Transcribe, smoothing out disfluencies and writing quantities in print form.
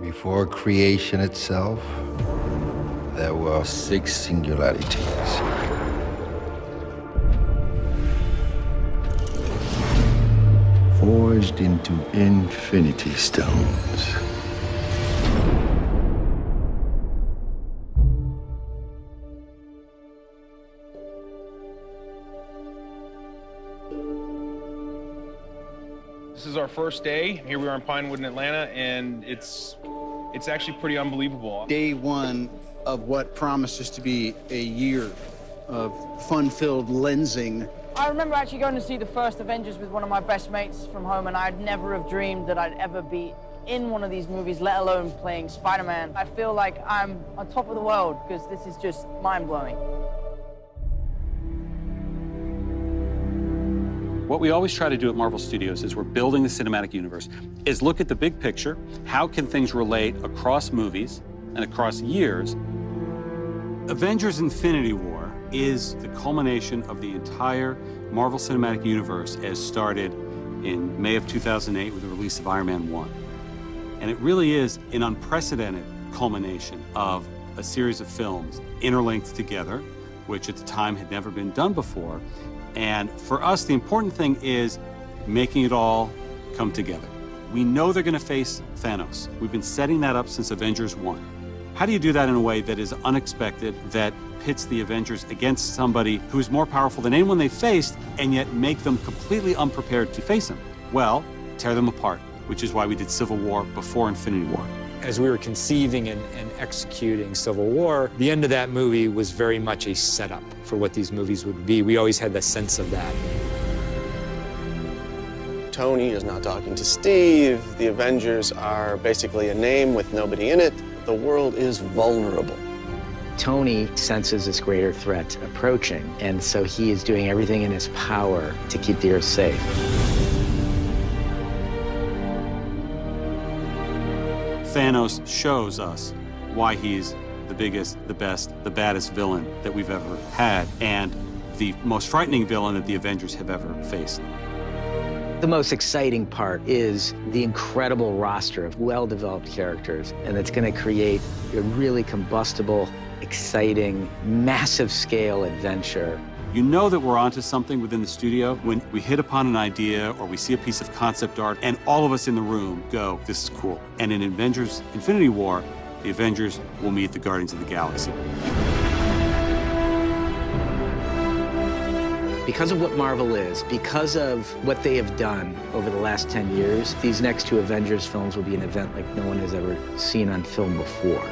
Before creation itself, there were 6 singularities. Forged into infinity stones. This is our first day. Here we are in Pinewood in Atlanta, and it's actually pretty unbelievable. Day one of what promises to be a year of fun-filled lensing. I remember actually going to see the first Avengers with one of my best mates from home, and I'd never have dreamed that I'd ever be in one of these movies, let alone playing Spider-Man. I feel like I'm on top of the world, because this is just mind-blowing. What we always try to do at Marvel Studios is we're building the cinematic universe, is look at the big picture, how can things relate across movies and across years. Avengers Infinity War is the culmination of the entire Marvel Cinematic Universe as started in May of 2008 with the release of Iron Man 1. And it really is an unprecedented culmination of a series of films interlinked together, which at the time had never been done before. And for us, the important thing is making it all come together. We know they're going to face Thanos. We've been setting that up since Avengers 1. How do you do that in a way that is unexpected, that pits the Avengers against somebody who is more powerful than anyone they faced, and yet make them completely unprepared to face him? Well, tear them apart, which is why we did Civil War before Infinity War. As we were conceiving and executing Civil War, the end of that movie was very much a setup for what these movies would be. We always had the sense of that. Tony is not talking to Steve. The Avengers are basically a name with nobody in it. The world is vulnerable. Tony senses this greater threat approaching, and so he is doing everything in his power to keep the Earth safe. Thanos shows us why he's the biggest, the best, the baddest villain that we've ever had, and the most frightening villain that the Avengers have ever faced. The most exciting part is the incredible roster of well-developed characters, and it's going to create a really combustible, exciting, massive-scale adventure. You know that we're onto something within the studio when we hit upon an idea or we see a piece of concept art and all of us in the room go, this is cool. And in Avengers Infinity War, the Avengers will meet the Guardians of the Galaxy. Because of what Marvel is, because of what they have done over the last 10 years, these next 2 Avengers films will be an event like no one has ever seen on film before.